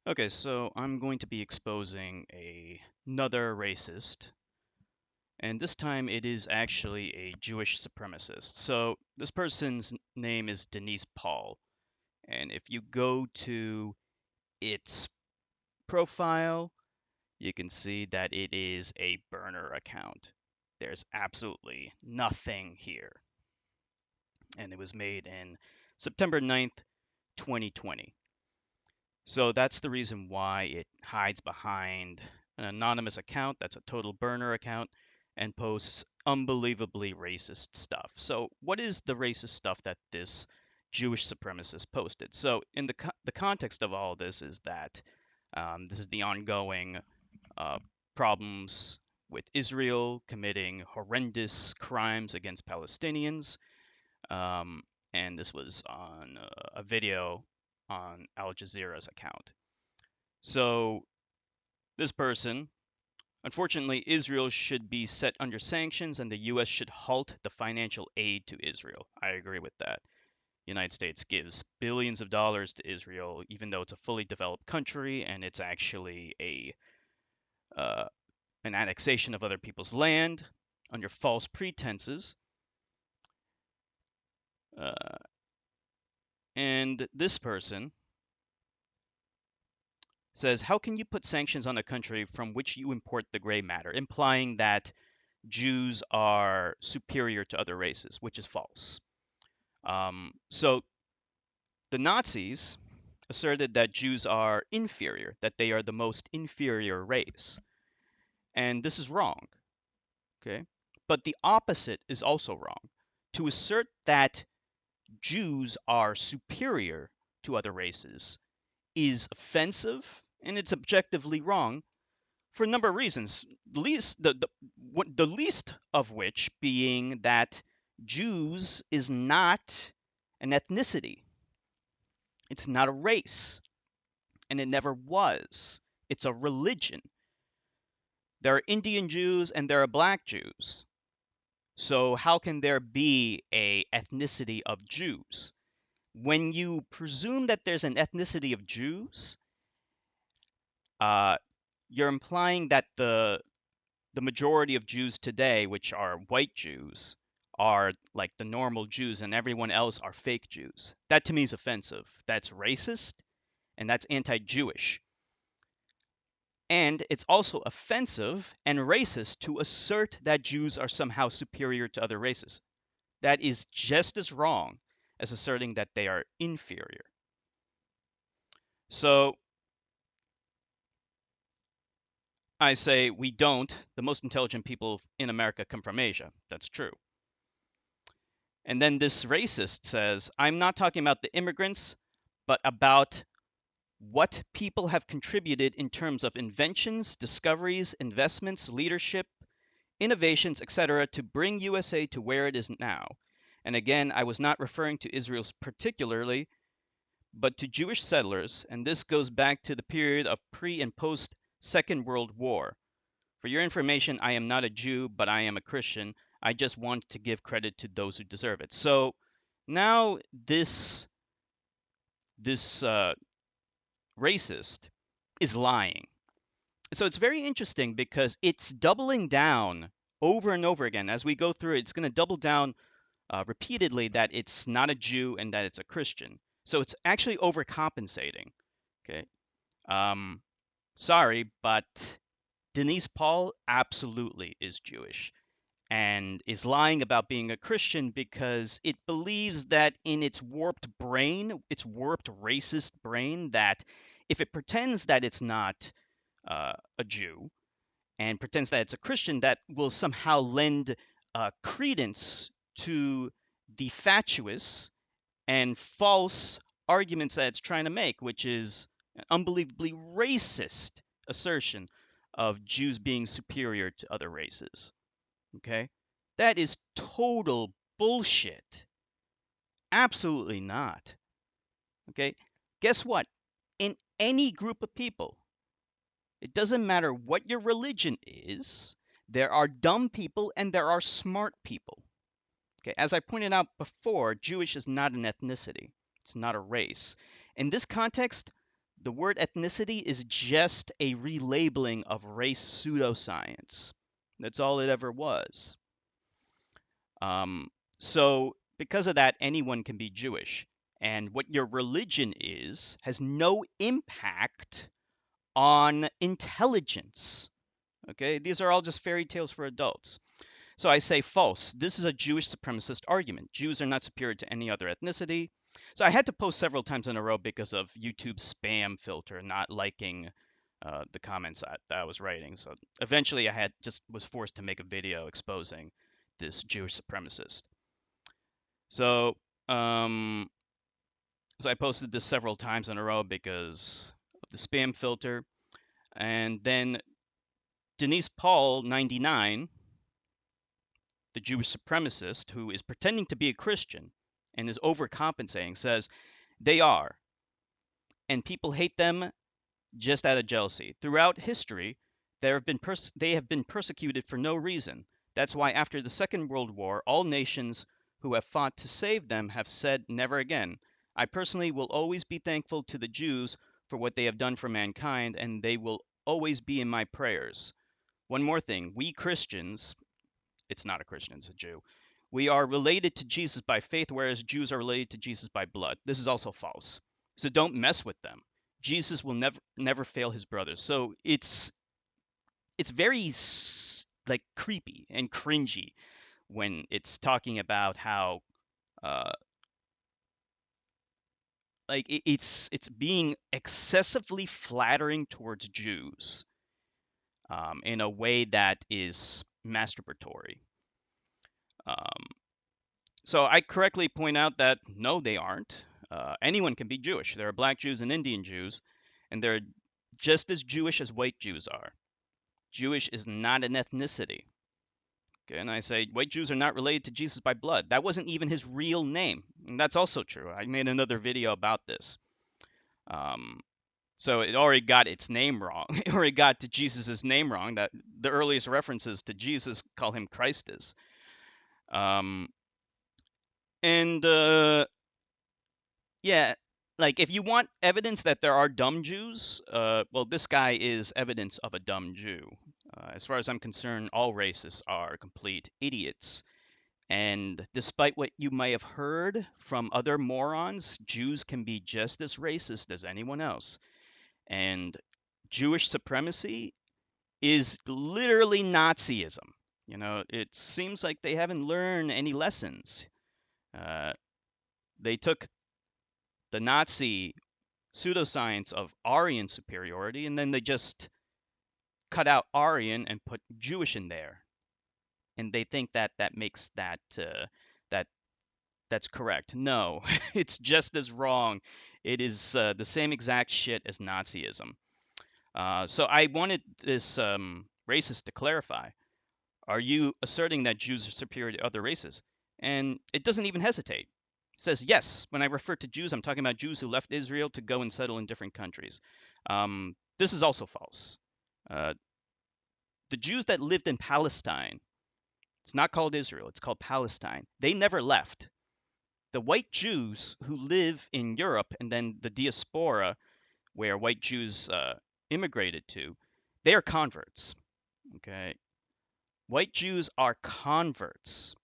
Okay, so I'm going to be exposing another racist, and this time it is actually a Jewish supremacist. So this person's name is Denise Paul, and if you go to its profile, you can see that it is a burner account. There's absolutely nothing here, and it was made in September 9th, 2020. So that's the reason why it hides behind an anonymous account that's a total burner account and posts unbelievably racist stuff. So what is the racist stuff that this Jewish supremacist posted? So in the context of all this is that this is the ongoing uh, problems with Israel committing horrendous crimes against Palestinians. Um, and this was on a video on Al Jazeera's account. So this person, unfortunately, Israel should be set under sanctions and the US should halt the financial aid to Israel. I agree with that. The United States gives billions of dollars to Israel, even though it's a fully developed country and it's actually uh, an annexation of other people's land under false pretenses. Uh, and this person says, how can you put sanctions on a country from which you import the gray matter, implying that Jews are superior to other races, which is false. So the Nazis asserted that Jews are inferior, that they are the most inferior race. And this is wrong, okay? But the opposite is also wrong. To assert that Jews are superior to other races is offensive and it's objectively wrong for a number of reasons. The least of which being that Jews is not an ethnicity. It's not a race, and it never was. It's a religion. There are Indian Jews and there are black Jews. So how can there be a ethnicity of Jews? When you presume that there's an ethnicity of Jews, uh, you're implying that the majority of Jews today, which are white Jews, are like the normal Jews and everyone else are fake Jews. That to me is offensive. That's racist and that's anti Jewish. And it's also offensive and racist to assert that Jews are somehow superior to other races. That is just as wrong as asserting that they are inferior. So I say we don't. The most intelligent people in America come from Asia. That's true. And then this racist says, I'm not talking about the immigrants, but about what people have contributed in terms of inventions, discoveries, investments, leadership, innovations, etc., to bring USA to where it is now. And again, I was not referring to Israel's particularly, but to Jewish settlers, and this goes back to the period of pre and post Second World War. For your information, I am not a Jew, but I am a Christian. I just want to give credit to those who deserve it. So now this racist is lying. So it's very interesting because it's doubling down over and over again as we go through it. It's going to double down repeatedly that it's not a Jew and that it's a Christian. So it's actually overcompensating. Okay. Um, sorry, but Denise Paul absolutely is Jewish and is lying about being a Christian because it believes that in its warped brain, its warped racist brain, that if it pretends that it's not a Jew and pretends that it's a Christian, that will somehow lend credence to the fatuous and false arguments that it's trying to make, which is an unbelievably racist assertion of Jews being superior to other races. Okay? That is total bullshit. Absolutely not. Okay? Guess what? In any group of people, it doesn't matter what your religion is, there are dumb people and there are smart people. Okay? As I pointed out before, Jewish is not an ethnicity. It's not a race. In this context, The word ethnicity is just a relabeling of race pseudoscience. That's all it ever was. So because of that, anyone can be Jewish. And what your religion is has no impact on intelligence. Okay, these are all just fairy tales for adults. So I say false. This is a Jewish supremacist argument. Jews are not superior to any other ethnicity. So I had to post several times in a row because of YouTube's spam filter not liking the comments that I was writing. So eventually I had just was forced to make a video exposing this Jewish supremacist. So um, so I posted this several times in a row because of the spam filter. And then Denise Paul 99, the Jewish supremacist who is pretending to be a Christian and is overcompensating, says they are, and people hate them just out of jealousy. Throughout history, they have been persecuted for no reason. That's why after the Second World War, all nations who have fought to save them have said never again. I personally will always be thankful to the Jews for what they have done for mankind, and they will always be in my prayers. One more thing, we Christians, it's not a Christian, it's a Jew. We are related to Jesus by faith, whereas Jews are related to Jesus by blood. This is also false. So don't mess with them. Jesus will never fail his brothers. So it's very like creepy and cringy when it's talking about how uh, like it's being excessively flattering towards Jews in a way that is masturbatory. Um, So I correctly point out that no, they aren't. Anyone can be Jewish. There are black Jews and Indian Jews, and they're just as Jewish as white Jews are. Jewish is not an ethnicity. Okay, and I say white Jews are not related to Jesus by blood. That wasn't even his real name. And that's also true. I made another video about this. Um, so it already got its name wrong. It already got to Jesus' name wrong. That the earliest references to Jesus call him Christus. Um, and Yeah, like if you want evidence that there are dumb Jews, well, this guy is evidence of a dumb Jew. As far as I'm concerned, all racists are complete idiots. And despite what you may have heard from other morons, Jews can be just as racist as anyone else. And Jewish supremacy is literally Nazism. You know, it seems like they haven't learned any lessons. Uh, they took the Nazi pseudoscience of Aryan superiority, and then they just cut out Aryan and put Jewish in there, and they think that that makes that that's correct. No, it's just as wrong. It is the same exact shit as Nazism. So I wanted this racist to clarify. Are you asserting that Jews are superior to other races? And it doesn't even hesitate. It says, yes, when I refer to Jews, I'm talking about Jews who left Israel to go and settle in different countries. This is also false. Uh, the Jews that lived in Palestine, it's not called Israel, it's called Palestine. They never left. The white Jews who live in Europe and then the diaspora, where white Jews immigrated to, they are converts. Okay, white Jews are converts.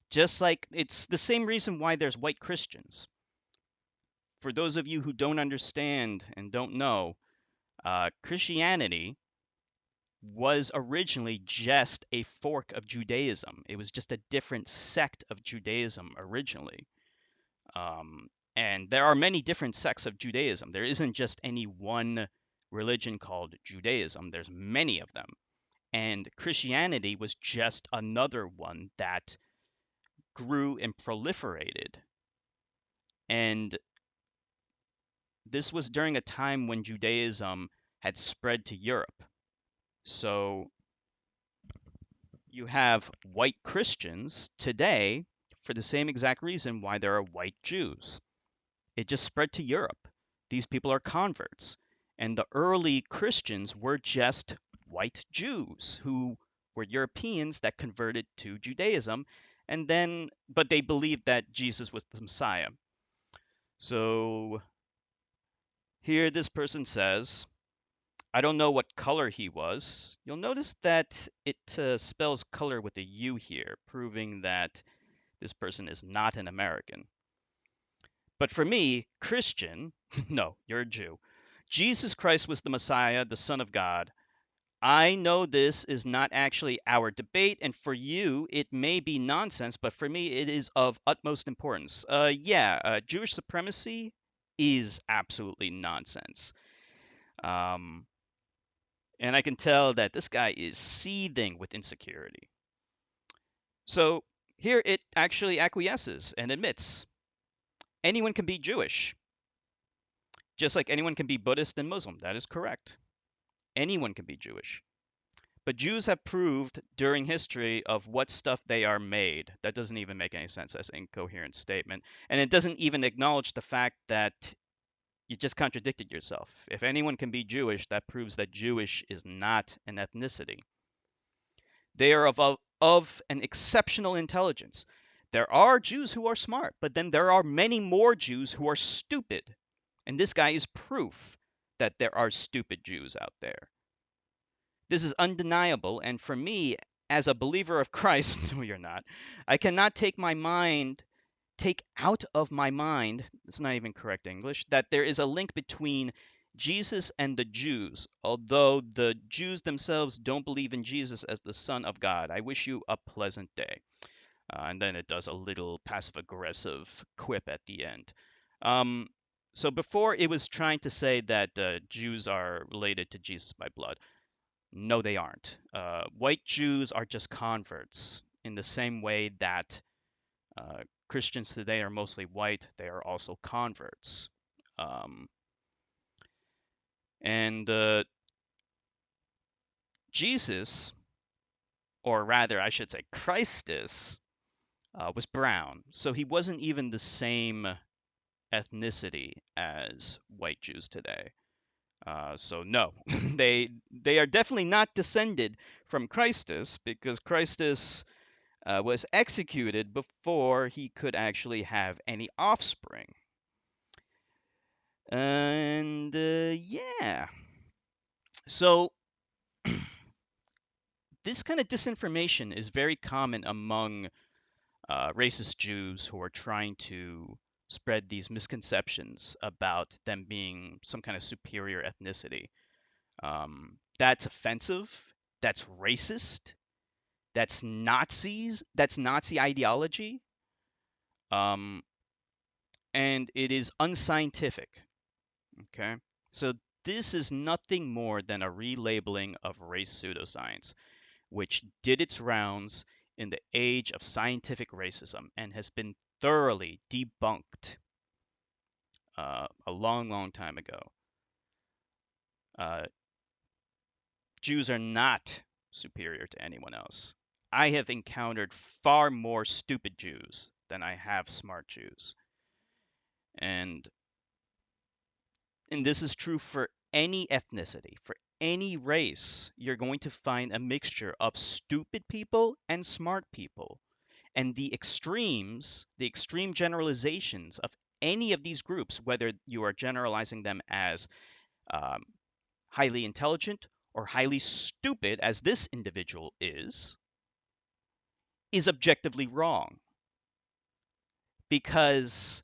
Just like it's the same reason why there's white Christians. For those of you who don't understand and don't know, Christianity was originally just a fork of Judaism. It was just a different sect of Judaism originally. And there are many different sects of Judaism. There isn't just any one religion called Judaism, there's many of them. And Christianity was just another one that grew and proliferated. And this was during a time when Judaism had spread to Europe. So you have white Christians today for the same exact reason why there are white Jews. It just spread to Europe. These people are converts. And the early Christians were just white Jews who were Europeans that converted to Judaism and then but they believed that Jesus was the Messiah. So Here, this person says, I don't know what color he was. You'll notice that it spells color with a U here, proving that this person is not an American. But for me, Christian, no, you're a Jew. Jesus Christ was the Messiah, the Son of God. I know this is not actually our debate, and for you, it may be nonsense, but for me, it is of utmost importance. Jewish supremacy is absolutely nonsense. Um, and I can tell that this guy is seething with insecurity. So here it actually acquiesces and admits anyone can be Jewish, just like anyone can be Buddhist and Muslim. That is correct. Anyone can be Jewish. But Jews have proved during history of what stuff they are made. That doesn't even make any sense as an incoherent statement. And it doesn't even acknowledge the fact that you just contradicted yourself. If anyone can be Jewish, that proves that Jewish is not an ethnicity. They are of an exceptional intelligence. There are Jews who are smart, but then there are many more Jews who are stupid. And this guy is proof that there are stupid Jews out there. This is undeniable, and for me, as a believer of Christ, no, you're not, I cannot take out of my mind, it's not even correct English, that there is a link between Jesus and the Jews, although the Jews themselves don't believe in Jesus as the Son of God. I wish you a pleasant day. And then it does a little passive aggressive quip at the end. Um, so before it was trying to say that Jews are related to Jesus by blood. No, they aren't. White Jews are just converts in the same way that Christians today are mostly white. They are also converts. Um, and Jesus, or rather, I should say, Christus, was brown. So he wasn't even the same ethnicity as white Jews today. So no, they are definitely not descended from Christus because Christus was executed before he could actually have any offspring. And yeah, so this kind of disinformation is very common among racist Jews who are trying to spread these misconceptions about them being some kind of superior ethnicity. That's offensive. That's racist. That's Nazis. That's Nazi ideology. Um, and it is unscientific. Okay. So this is nothing more than a relabeling of race pseudoscience, which did its rounds in the age of scientific racism and has been thoroughly debunked a long, long time ago. Uh, Jews are not superior to anyone else. I have encountered far more stupid Jews than I have smart Jews. And and this is true for any ethnicity, for any race. You're going to find a mixture of stupid people and smart people. And the extremes, the extreme generalizations of any of these groups, whether you are generalizing them as um, highly intelligent or highly stupid, as this individual is objectively wrong because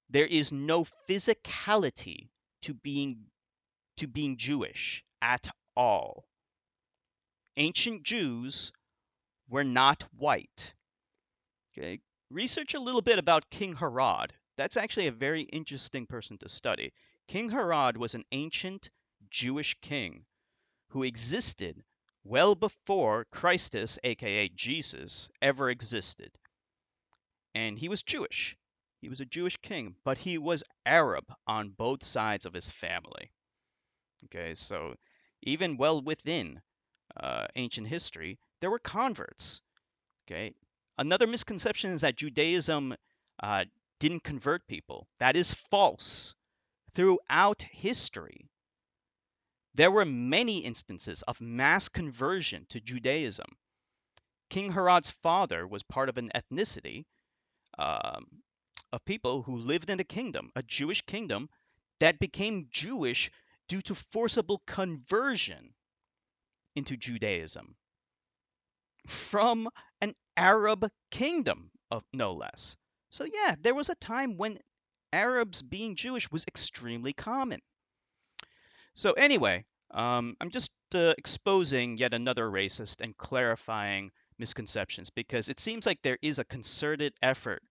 there is no physicality to being Jewish at all. Ancient Jews were not white. Okay? Research a little bit about King Herod. That's actually a very interesting person to study. King Herod was an ancient Jewish king who existed well before Christus, aka Jesus, ever existed. And he was Jewish. He was a Jewish king, but he was Arab on both sides of his family. Okay, so even well within ancient history, there were converts. Okay, another misconception is that Judaism uh, didn't convert people. That is false. Throughout history, there were many instances of mass conversion to Judaism. King Herod's father was part of an ethnicity um, of people who lived in a kingdom, a Jewish kingdom, that became Jewish due to forcible conversion into Judaism from an Arab kingdom, of no less. So yeah, there was a time when Arabs being Jewish was extremely common. So anyway, I'm just exposing yet another racist and clarifying misconceptions because it seems like there is a concerted effort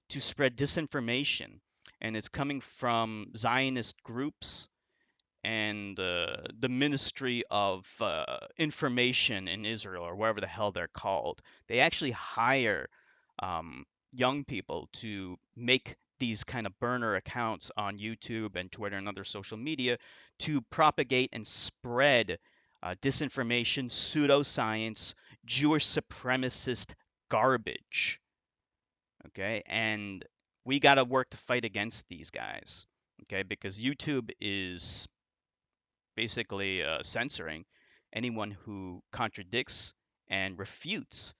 to spread disinformation, and it's coming from Zionist groups and the Ministry of Information in Israel, or wherever the hell they're called. They actually hire um, young people to make these kind of burner accounts on YouTube and Twitter and other social media to propagate and spread disinformation, pseudoscience, Jewish supremacist garbage. Okay, and we got to work to fight against these guys. Okay, because YouTube is basically censoring anyone who contradicts and refutes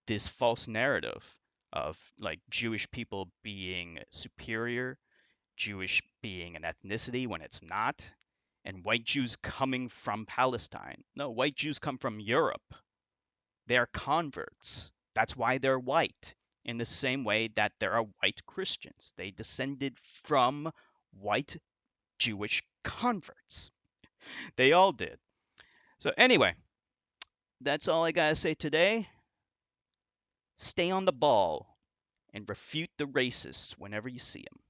this false narrative of like Jewish people being superior, Jewish being an ethnicity when it's not, and white Jews coming from Palestine. No, white Jews come from Europe. They are converts. That's why they're white. In the same way that there are white Christians, they descended from white Jewish converts. They all did. So, anyway, that's all I gotta say today. Stay on the ball and refute the racists whenever you see them.